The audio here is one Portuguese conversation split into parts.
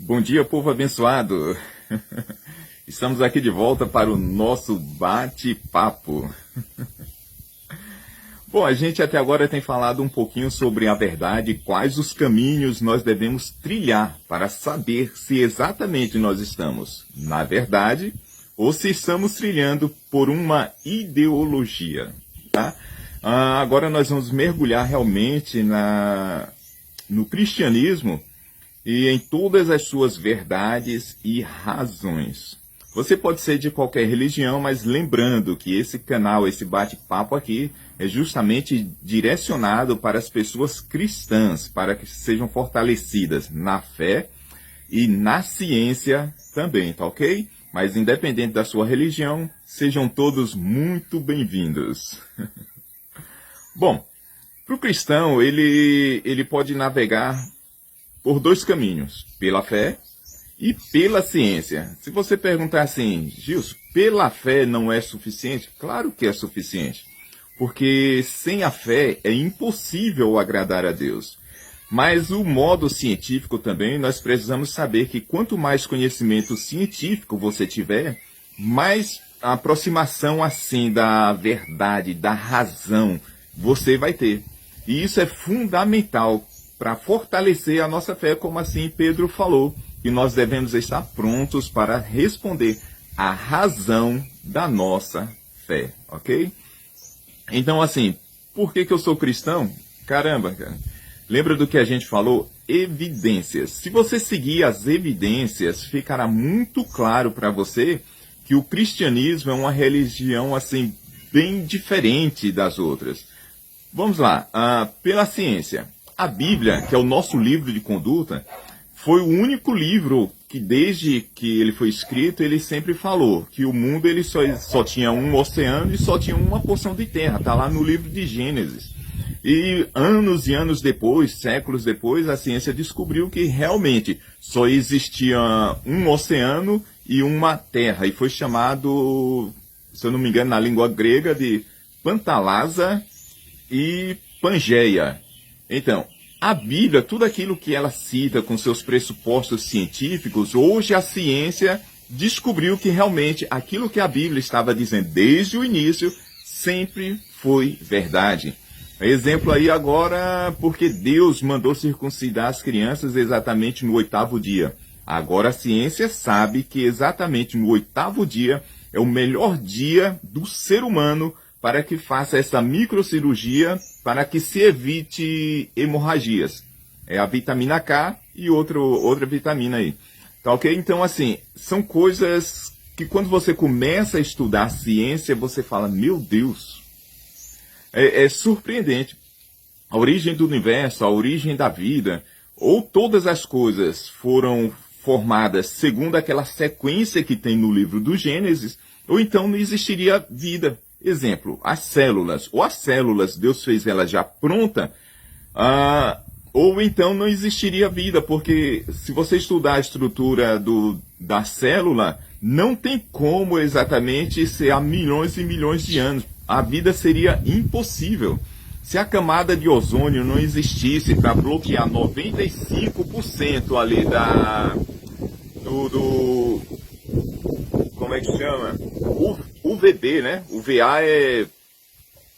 Bom dia, povo abençoado. Estamos aqui de volta para o nosso bate-papo. Bom, a gente até agora tem falado um pouquinho sobre a verdade, quais os caminhos nós devemos trilhar para saber se exatamente nós estamos na verdade ou se estamos trilhando por uma ideologia, tá? Agora nós vamos mergulhar realmente no cristianismo e em todas as suas verdades e razões. Você pode ser de qualquer religião, mas lembrando que esse canal, esse bate-papo aqui, é justamente direcionado para as pessoas cristãs, para que sejam fortalecidas na fé e na ciência também, tá ok? Mas independente da sua religião, sejam todos muito bem-vindos. Bom, para o cristão, ele pode navegar por dois caminhos, pela fé e pela ciência. Se você perguntar assim, Gilson, pela fé não é suficiente? Claro que é suficiente, porque sem a fé é impossível agradar a Deus. Mas o modo científico também, nós precisamos saber que quanto mais conhecimento científico você tiver, mais aproximação assim da verdade, da razão você vai ter. E isso é fundamental para fortalecer a nossa fé, como assim Pedro falou, que nós devemos estar prontos para responder à razão da nossa fé, ok? Então, assim, por que eu sou cristão? Caramba, cara. Lembra do que a gente falou? Evidências. Se você seguir as evidências, ficará muito claro para você que o cristianismo é uma religião, assim, bem diferente das outras. Vamos lá, pela ciência. A Bíblia, que é o nosso livro de conduta, foi o único livro que desde que ele foi escrito, ele sempre falou que o mundo ele só tinha um oceano e só tinha uma porção de terra. Está lá no livro de Gênesis. E anos depois, séculos depois, a ciência descobriu que realmente só existia um oceano e uma terra. E foi chamado, se eu não me engano, na língua grega de Pantalasa e Pangeia. Então, a Bíblia, tudo aquilo que ela cita com seus pressupostos científicos, hoje a ciência descobriu que realmente aquilo que a Bíblia estava dizendo desde o início sempre foi verdade. Exemplo aí agora, porque Deus mandou circuncidar as crianças exatamente no 8º dia. Agora a ciência sabe que exatamente no 8º dia é o melhor dia do ser humano para que faça essa microcirurgia, para que se evite hemorragias. É a vitamina K e outra vitamina aí. Tá ok? Então, assim, são coisas que quando você começa a estudar ciência, você fala, meu Deus, é surpreendente. A origem do universo, a origem da vida, ou todas as coisas foram formadas segundo aquela sequência que tem no livro do Gênesis, ou então não existiria vida. Exemplo, as células. Ou as células, Deus fez ela já pronta, ou então não existiria vida, porque se você estudar a estrutura da célula, não tem como exatamente ser há milhões e milhões de anos. A vida seria impossível. Se a camada de ozônio não existisse para bloquear 95% ali como é que chama? UVB, né? UVA é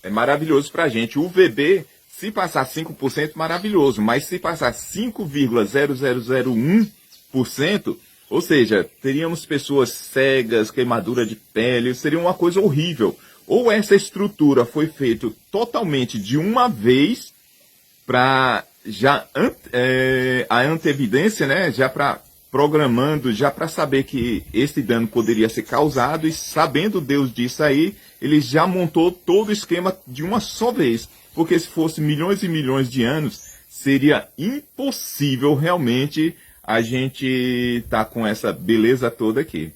maravilhoso pra gente. UVB, se passar 5%, maravilhoso. Mas se passar 5,0001%, ou seja, teríamos pessoas cegas, queimadura de pele, seria uma coisa horrível. Ou essa estrutura foi feita totalmente de uma vez para já a antevidência, né? Já para programando, já para saber que esse dano poderia ser causado, e sabendo Deus disso aí, ele já montou todo o esquema de uma só vez. Porque se fosse milhões e milhões de anos, seria impossível realmente a gente estar com essa beleza toda aqui.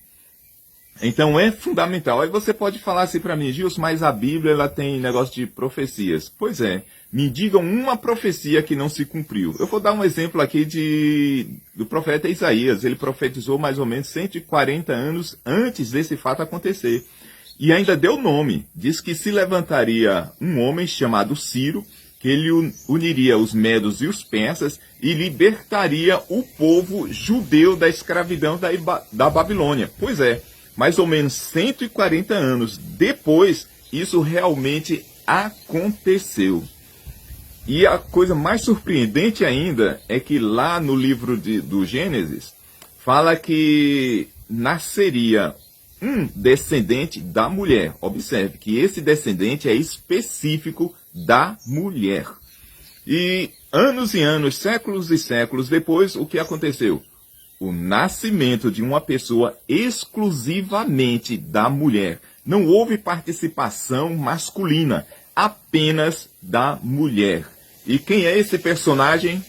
Então é fundamental. Aí você pode falar assim para mim, Gilson, mas a Bíblia ela tem negócio de profecias. Pois é, me digam uma profecia que não se cumpriu. Eu vou dar um exemplo aqui do profeta Isaías. Ele profetizou mais ou menos 140 anos antes desse fato acontecer. E ainda deu nome. Diz que se levantaria um homem chamado Ciro, que ele uniria os medos e os persas e libertaria o povo judeu da escravidão da Babilônia. Pois é, mais ou menos 140 anos depois, isso realmente aconteceu. E a coisa mais surpreendente ainda é que lá no livro do Gênesis, fala que nasceria um descendente da mulher. Observe que esse descendente é específico da mulher. E anos, séculos e séculos depois, o que aconteceu? O nascimento de uma pessoa exclusivamente da mulher. Não houve participação masculina, apenas da mulher. E quem é esse personagem?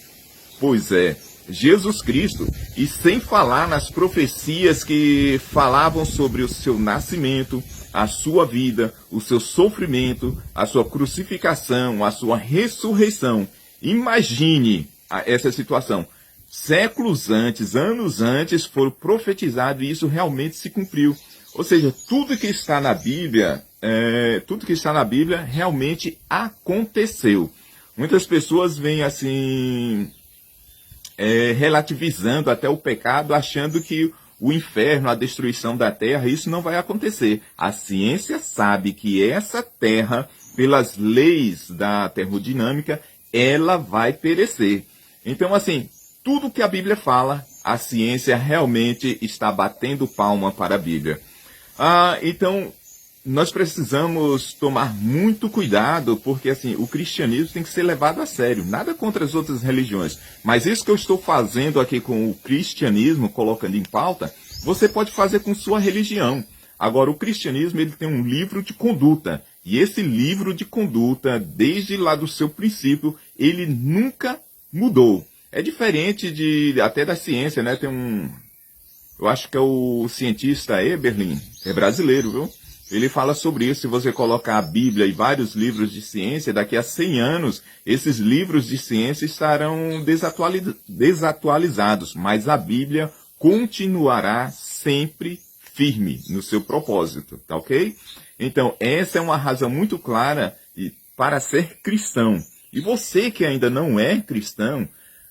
Pois é, Jesus Cristo. E sem falar nas profecias que falavam sobre o seu nascimento, a sua vida, o seu sofrimento, a sua crucificação, a sua ressurreição. Imagine essa situação. Séculos antes, anos antes, foram profetizados e isso realmente se cumpriu. Ou seja, tudo que está na Bíblia realmente aconteceu. Muitas pessoas vêm assim, relativizando até o pecado, achando que o inferno, a destruição da terra, isso não vai acontecer. A ciência sabe que essa terra, pelas leis da termodinâmica, ela vai perecer. Então, assim, tudo que a Bíblia fala, a ciência realmente está batendo palma para a Bíblia. Então, nós precisamos tomar muito cuidado, porque assim, o cristianismo tem que ser levado a sério. Nada contra as outras religiões. Mas isso que eu estou fazendo aqui com o cristianismo, colocando em pauta, você pode fazer com sua religião. Agora, o cristianismo ele tem um livro de conduta. E esse livro de conduta, desde lá do seu princípio, ele nunca mudou. É diferente até da ciência, né? Eu acho que é o cientista Eberlin, é brasileiro, viu? Ele fala sobre isso. Se você colocar a Bíblia e vários livros de ciência, daqui a 100 anos, esses livros de ciência estarão desatualizados, mas a Bíblia continuará sempre firme no seu propósito, tá ok? Então, essa é uma razão muito clara para ser cristão. E você que ainda não é cristão,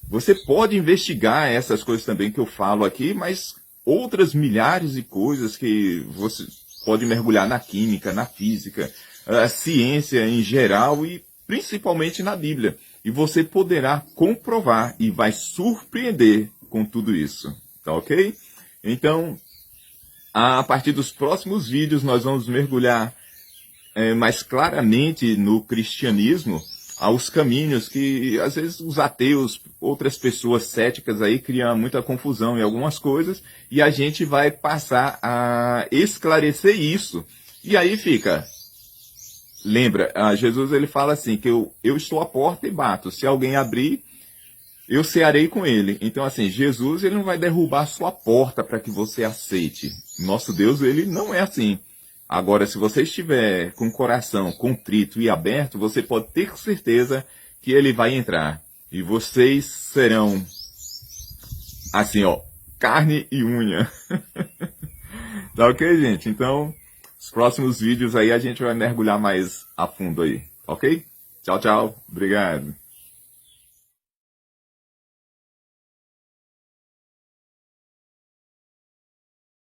você pode investigar essas coisas também que eu falo aqui, mas outras milhares de coisas que você pode mergulhar na química, na física, a ciência em geral e principalmente na Bíblia. E você poderá comprovar e vai surpreender com tudo isso. Tá ok? Então, a partir dos próximos vídeos nós vamos mergulhar mais claramente no cristianismo, aos caminhos que às vezes os ateus, outras pessoas céticas aí criam muita confusão em algumas coisas e a gente vai passar a esclarecer isso. E aí fica, lembra, Jesus ele fala assim, que eu estou à porta e bato, se alguém abrir, eu cearei com ele. Então assim, Jesus ele não vai derrubar a sua porta para que você aceite. Nosso Deus ele não é assim. Agora, se você estiver com o coração contrito e aberto, você pode ter certeza que ele vai entrar. E vocês serão, assim, ó, carne e unha. Tá ok, gente? Então, os próximos vídeos aí a gente vai mergulhar mais a fundo aí. Ok? Tchau, tchau. Obrigado.